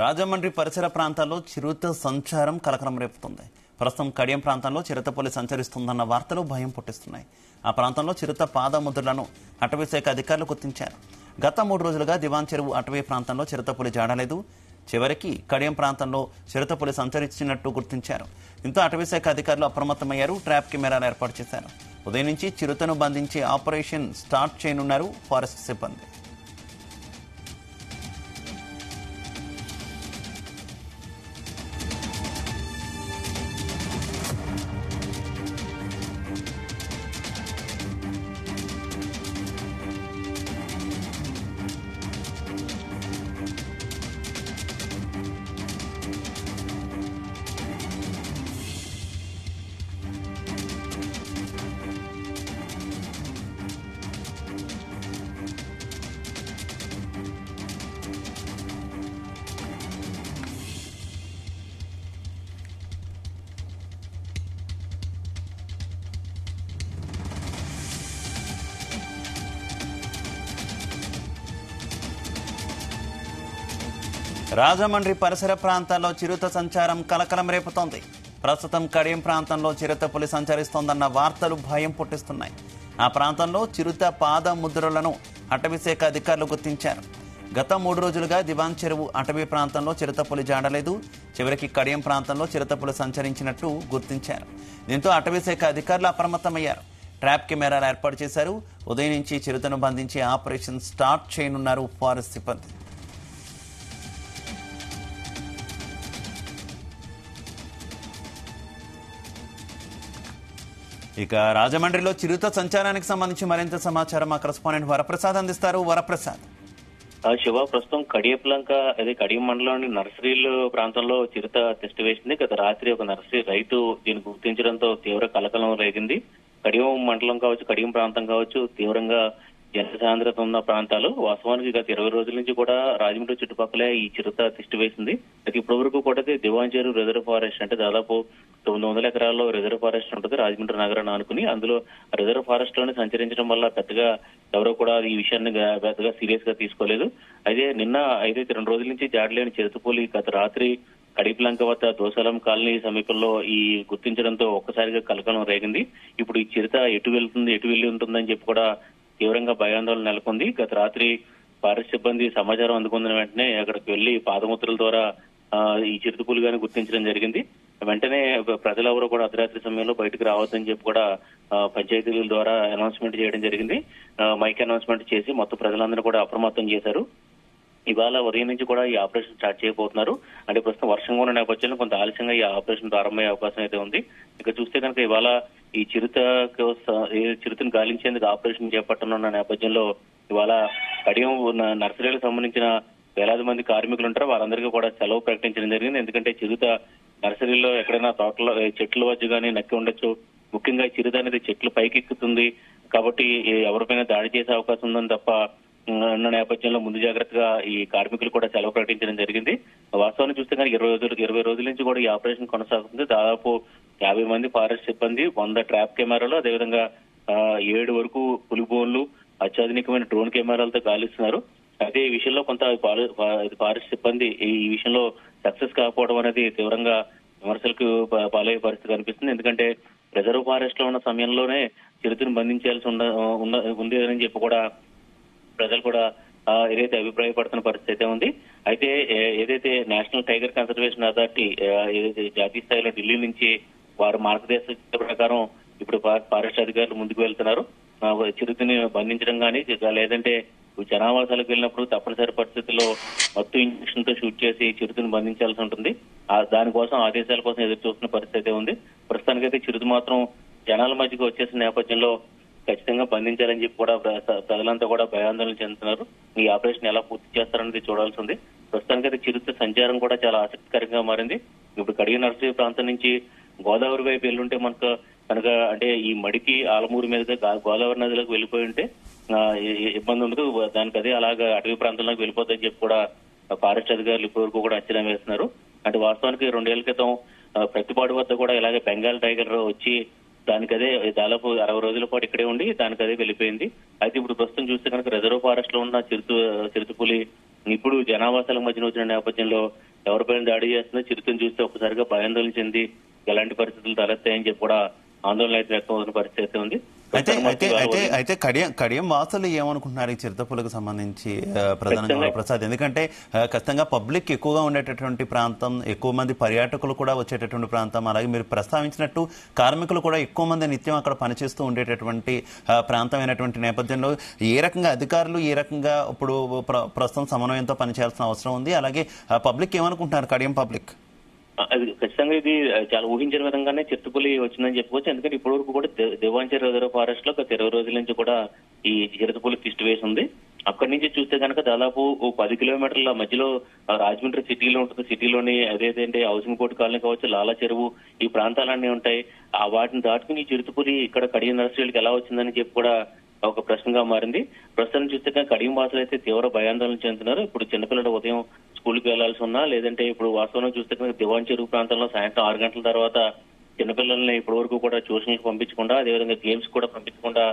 రాజమండ్రి పరిసర ప్రాంతాల్లో చిరుత సంచారం కలకలం రేపుతుంది. ప్రస్తుతం కడియం ప్రాంతంలో చిరుతపులి సంచరిస్తుందన్న వార్తలు భయం పుట్టిస్తున్నాయి. ఆ ప్రాంతంలో చిరుత పాదముద్రలను అటవీశాఖ అధికారులు గుర్తించారు. గత 3 రోజులుగా దివాన్ చెరువు అటవీ ప్రాంతంలో చిరుతపులి జాడలేదు. చివరికి కడియం ప్రాంతంలో చిరుతపులి సంచరించినట్టు గుర్తించారు. దీంతో అటవీశాఖ అధికారులు అప్రమత్తమయ్యారు. ట్రాప్ కెమెరాలు ఏర్పాటు చేశారు. ఉదయం నుంచి చిరుతను బంధించే ఆపరేషన్ స్టార్ట్ చేయనున్నారు ఫారెస్ట్ సిబ్బంది. రాజమండ్రి పరిసర ప్రాంతాల్లో చిరుత సంచారం కలకలం రేపుతోంది. ప్రస్తుతం కడియం ప్రాంతంలో చిరుతపులి సంచరిస్తోందన్న వార్తలు భయం పుట్టిస్తున్నాయి. ఆ ప్రాంతంలో చిరుత పాద ముద్రలను అటవీశాఖ అధికారులు గుర్తించారు. గత 3 రోజులుగా దివాన్ చెరువు అటవీ ప్రాంతంలో చిరుతపులి జాడలేదు. చివరికి కడియం ప్రాంతంలో చిరుతపులి సంచరించినట్టు గుర్తించారు. దీంతో అటవీశాఖ అధికారులు అప్రమత్తమయ్యారు. ట్రాప్ కెమెరాలు ఏర్పాటు చేశారు. ఉదయం నుంచి చిరుతను బంధించి ఆపరేషన్ స్టార్ట్ చేయనున్నారు ఫారెస్ట్ సిబ్బంది. ఇక రాజమండ్రిలో చిరుత సంచారానికి సంబంధించి మరింత సమాచారం మా కరెస్పాండెంట్ వరప్రసాద్ అందిస్తారు. వరప్రసాద్. శివ, ప్రస్తుతం కడియప్లంక అదే కడియం మండలంలోని నర్సరీలు ప్రాంతంలో చిరుత తిష్టి వేసింది. గత రాత్రి ఒక నర్సరీ రైతు దీన్ని గుర్తించడంతో తీవ్ర కలకలం రేగింది. కడియం మండలం కావచ్చు, కడియం ప్రాంతం కావచ్చు, తీవ్రంగా జనసాంద్రత ఉన్న ప్రాంతాలు. వాస్తవానికి గత 20 రోజుల నుంచి కూడా రాజమండ్రి చుట్టుపక్కలే ఈ చిరుత తిష్టి వేసింది. అయితే ఇప్పటి వరకు కూడా దివాన్ చెరువు రిజర్వ్ ఫారెస్ట్ అంటే దాదాపు 900 ఎకరాల్లో రిజర్వ్ ఫారెస్ట్ ఉంటుంది రాజమండ్రి నగరాన్ని ఆనుకుని. అందులో రిజర్వ్ ఫారెస్ట్ లోనే సంచరించడం వల్ల పెద్దగా ఎవరో కూడా ఈ విషయాన్ని పెద్దగా సీరియస్ గా తీసుకోలేదు. అయితే నిన్న 2 రోజుల నుంచి జాడలేని చిరుతపులి గత రాత్రి కడిప్లంక వద్ద దోసలం కాలనీ సమీపంలో ఈ గుర్తించడంతో ఒక్కసారిగా కలకలం రేగింది. ఇప్పుడు ఈ చిరుత ఎటు వెళ్ళి ఉంటుందని చెప్పి కూడా తీవ్రంగా భయాందోళన నెలకొంది. గత రాత్రి ఫారెస్ట్ సిబ్బంది సమాచారం అందుకున్న వెంటనే అక్కడికి వెళ్లి పాదముద్రల ద్వారా ఈ చిరుతపులిగాని గుర్తించడం జరిగింది. వెంటనే ప్రజలెవరూ కూడా అర్ధరాత్రి సమయంలో బయటకు రావద్దని చెప్పి కూడా పంచాయతీల ద్వారా అనౌన్స్మెంట్ చేయడం జరిగింది. మైక్ అనౌన్స్మెంట్ చేసి మొత్తం ప్రజలందరూ కూడా అప్రమత్తం చేశారు. ఇవాళ ఉదయం నుంచి కూడా ఈ ఆపరేషన్ స్టార్ట్ చేయబోతున్నారు. అంటే ప్రస్తుతం వర్షంగా ఉన్న నేపథ్యంలో కొంత ఆలస్యంగా ఈ ఆపరేషన్ ప్రారంభమయ్యే అవకాశం అయితే ఉంది. ఇక చూస్తే కనుక ఇవాళ ఈ చిరుతను గాలించేందుకు ఆపరేషన్ చేపట్టనున్న నేపథ్యంలో ఇవాళ కడియం నర్సరీలకు సంబంధించిన వేలాది మంది కార్మికులు ఉంటారు. వారందరికీ కూడా సెలవు ప్రకటించడం జరిగింది. ఎందుకంటే చిరుత నర్సరీలో ఎక్కడైనా తోటలో చెట్ల వద్ద కానీ నక్కి ఉండొచ్చు. ముఖ్యంగా చిరుత అనేది చెట్లు పైకెక్కుతుంది కాబట్టి ఎవరిపైనా దాడి చేసే అవకాశం ఉందని తప్ప ఉన్న నేపథ్యంలో ముందు జాగ్రత్తగా ఈ కార్మికులు కూడా సెలవు ప్రకటించడం జరిగింది. వాస్తవాన్ని చూస్తే కానీ 20 రోజుల నుంచి కూడా ఈ ఆపరేషన్ కొనసాగుతుంది. దాదాపు 50 మంది ఫారెస్ట్ సిబ్బంది, 100 ట్రాప్ కెమెరాలు, అదేవిధంగా 7 వరకు పులిబోన్లు, అత్యాధునికమైన డ్రోన్ కెమెరాలతో గాలిస్తున్నారు. అయితే ఈ విషయంలో కొంత ఫారెస్ట్ సిబ్బంది ఈ విషయంలో సక్సెస్ కాకపోవడం అనేది తీవ్రంగా విమర్శలకు పాలయ్యే పరిస్థితి కనిపిస్తుంది. ఎందుకంటే రిజర్వ్ ఫారెస్ట్ లో ఉన్న సమయంలోనే చిరుతను బంధించాల్సి ఉంది అని చెప్పి కూడా ప్రజలు కూడా ఏదైతే అభిప్రాయపడుతున్న పరిస్థితి అయితే ఉంది. అయితే ఏదైతే నేషనల్ టైగర్ కన్సర్వేషన్ అథారిటీ ఏదైతే జాతీయ స్థాయిలో ఢిల్లీ నుంచి వారు మార్గదర్శక ప్రకారం ఇప్పుడు ఫారెస్ట్ అధికారులు ముందుకు వెళ్తున్నారు. చిరుతని బంధించడం కానీ లేదంటే జనావాసాలకు వెళ్ళినప్పుడు తప్పనిసరి పరిస్థితుల్లో మత్తు ఇంజక్షన్ తో షూట్ చేసి చిరుతను బంధించాల్సి ఉంటుంది. దానికోసం ఆదేశాల కోసం ఎదురు చూస్తున్న పరిస్థితి ఉంది. ప్రస్తుతానికైతే చిరుత మాత్రం జనాల మధ్యకి వచ్చేసిన నేపథ్యంలో ఖచ్చితంగా బంధించాలని చెప్పి కూడా ప్రజలంతా కూడా భయాందోళన చెందుతున్నారు. ఈ ఆపరేషన్ ఎలా పూర్తి చేస్తారనేది చూడాల్సి ఉంది. ప్రస్తుతానికైతే చిరుత సంచారం కూడా చాలా ఆసక్తికరంగా మారింది. ఇప్పుడు కడియం నర్సరీ ప్రాంతం నుంచి గోదావరి వైపు వెళ్ళుంటే మనకు కనుక అంటే ఈ మడికి ఆలమూరు మీదుగా గోదావరి నదిలోకి వెళ్ళిపోయి ఉంటే ఇబ్బంది ఉండదు. దానికి అదే అలాగా అటవీ ప్రాంతంలోకి వెళ్ళిపోతుందని చెప్పి కూడా ఫారెస్ట్ అధికారులు ఇప్పటి వరకు కూడా అంచనా వేస్తున్నారు. అంటే వాస్తవానికి 2 ఏళ్ల క్రితం ప్రతిపాడు వద్ద కూడా ఇలాగే బెంగాల్ టైగర్ వచ్చి దానికదే దాదాపు 60 రోజుల పాటు ఇక్కడే ఉండి దానికదే వెళ్ళిపోయింది. అయితే ఇప్పుడు ప్రస్తుతం చూస్తే కనుక రిజర్వ్ ఫారెస్ట్ లో ఉన్న చిరుతపులి ఇప్పుడు జనావాసాల మధ్యన వచ్చిన నేపథ్యంలో ఎవరిపైన దాడి చేస్తుందో చిరుతను చూస్తే ఒక్కసారిగా భయాందోళన చెంది ఎలాంటి పరిస్థితులు తలెత్తాయని చెప్పి కూడా ఆందోళన అయితే వ్యక్తం అవుతున్న పరిస్థితి అయితే ఉంది. అయితే కడియం వాసులు ఏమనుకుంటున్నారు ఈ చిరుతపులకు సంబంధించి ప్రధానంగా ప్రసాద్? ఎందుకంటే ఖచ్చితంగా పబ్లిక్ ఎక్కువగా ఉండేటటువంటి ప్రాంతం, ఎక్కువ మంది పర్యాటకులు కూడా వచ్చేటటువంటి ప్రాంతం, అలాగే మీరు ప్రస్తావించినట్టు కార్మికులు కూడా ఎక్కువ మంది నిత్యం అక్కడ పనిచేస్తూ ఉండేటటువంటి ప్రాంతమైనటువంటి నేపథ్యంలో ఏ రకంగా అధికారులు ఏ రకంగా ఇప్పుడు ప్రస్తుతం సమన్వయంతో పనిచేయాల్సిన అవసరం ఉంది? అలాగే పబ్లిక్ ఏమనుకుంటున్నారు, కడియం పబ్లిక్? అది ఖచ్చితంగా ఇది చాలా ఊహించిన విధంగానే చిరుతపులి వచ్చిందని చెప్పుకోవచ్చు. ఎందుకంటే ఇప్పటి వరకు కూడా దేవాంచర్ రిజర్వ్ ఫారెస్ట్ లో గత 20 రోజుల నుంచి కూడా ఈ చిరుతపులి తిష్టి వేసి ఉంది. అక్కడి నుంచి చూస్తే కనుక దాదాపు 10 కిలోమీటర్ల మధ్యలో రాజమండ్రి సిటీలో ఉంటుంది. సిటీలోని అదేంటే హౌసింగ్ బోర్డు కాలనీ కావచ్చు, లాలా చెరువు, ఈ ప్రాంతాలన్నీ ఉంటాయి. ఆ వాటిని దాటుకుని ఈ చిరుతపులి ఇక్కడ కడియం నర్సరీలకు ఎలా వచ్చిందని చెప్పి కూడా ఒక ప్రశ్నగా మారింది. ప్రస్తుతం చూస్తే కడియం వాసులు అయితే తీవ్ర భయాందోళన చెందుతున్నారు. ఇప్పుడు చిన్నపిల్లలు ఉదయం స్కూల్కి వెళ్లాల్సి ఉన్నా, లేదంటే ఇప్పుడు వాస్తవంలో చూస్తే దివాన్ చెరువు ప్రాంతంలో సాయంత్రం 6 గంటల తర్వాత చిన్నపిల్లల్ని ఇప్పటి వరకు కూడా ట్యూషన్లకు పంపించకుండా, అదేవిధంగా గేమ్స్ కూడా పంపించకుండా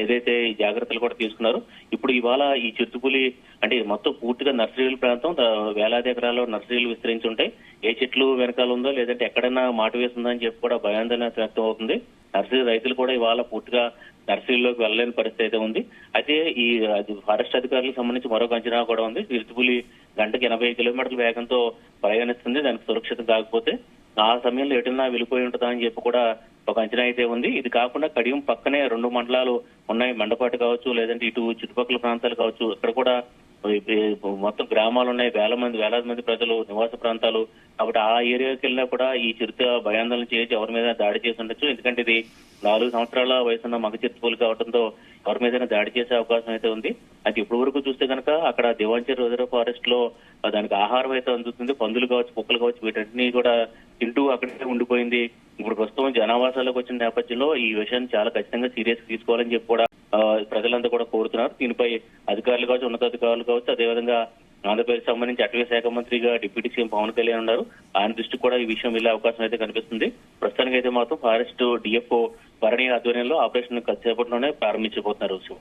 ఏదైతే ఈ జాగ్రత్తలు కూడా తీసుకున్నారు. ఇప్పుడు ఇవాళ ఈ చిరుతపులి అంటే మొత్తం పూర్తిగా నర్సరీల ప్రాంతం, వేలాది ఎకరాల్లో నర్సరీలు విస్తరించి ఉంటాయి. ఏ చెట్లు వెనకాల ఉందో లేదంటే ఎక్కడైనా మాట వేస్తుందో అని చెప్పి కూడా భయాందోళన వ్యక్తం అవుతుంది. నర్సరీ రైతులు కూడా ఇవాళ పూర్తిగా నర్సరీలోకి వెళ్ళలేని పరిస్థితి అయితే ఉంది. అయితే ఈ ఫారెస్ట్ అధికారులకు సంబంధించి మరొక అంచనా కూడా ఉంది. చిరుతపులి గంటకి 80 కిలోమీటర్ల వేగంతో ప్రయాణిస్తుంది. దానికి సురక్షితం కాకపోతే ఆ సమయంలో ఎటున్నా వెళ్ళిపోయి ఉంటుందా అని చెప్పి కూడా ఒక అంచనా అయితే ఉంది. ఇది కాకుండా కడియం పక్కనే 2 మండలాలు ఉన్నాయి. మండపాటి కావచ్చు, లేదంటే ఇటు చుట్టుపక్కల ప్రాంతాలు కావచ్చు. ఇక్కడ కూడా మొత్తం గ్రామాలు ఉన్నాయి. వేలాది మంది ప్రజలు నివాస ప్రాంతాలు. కాబట్టి ఆ ఏరియాకి వెళ్ళినా కూడా ఈ చిరుత భయాందోళన చేసి ఎవరి మీద దాడి చేసి ఉండొచ్చు. ఎందుకంటే ఇది 4 సంవత్సరాల వయసున్న మగ చిరుతపులి కావడంతో ఎవరి మీదైనా దాడి చేసే అవకాశం అయితే ఉంది. అయితే ఇప్పటి వరకు చూస్తే కనుక అక్కడ దేవాంచర్ రిజర్వ్ ఫారెస్ట్ లో దానికి ఆహారం అయితే అందుతుంది. పందులు కావచ్చు, కుక్కలు కావచ్చు, వీటన్నిటినీ కూడా తింటూ అక్కడే ఉండిపోయింది. ఇప్పుడు ప్రస్తుతం జనావాసాలకు వచ్చిన నేపథ్యంలో ఈ విషయాన్ని చాలా ఖచ్చితంగా సీరియస్ తీసుకోవాలని చెప్పి కూడా ప్రజలంతా కూడా కోరుతున్నారు. దీనిపై అధికారులు కావచ్చు, ఉన్నతాధికారులు కావచ్చు, అదేవిధంగా ఆంధ్రప్రదేశ్ సంబంధించి అటవీ శాఖ మంత్రిగా డిప్యూటీ సీఎం పవన్ కళ్యాణ్ ఉన్నారు. ఆయన దృష్టికి కూడా ఈ విషయం వెళ్లే అవకాశం అయితే కనిపిస్తుంది. ప్రస్తుతానికి అయితే మాత్రం ఫారెస్ట్ డిఎఫ్ఓ భరణి ఆధ్వర్యంలో ఆపరేషన్ కొద్దిసేపట్లోనే ప్రారంభించబోతున్నారు. శివ.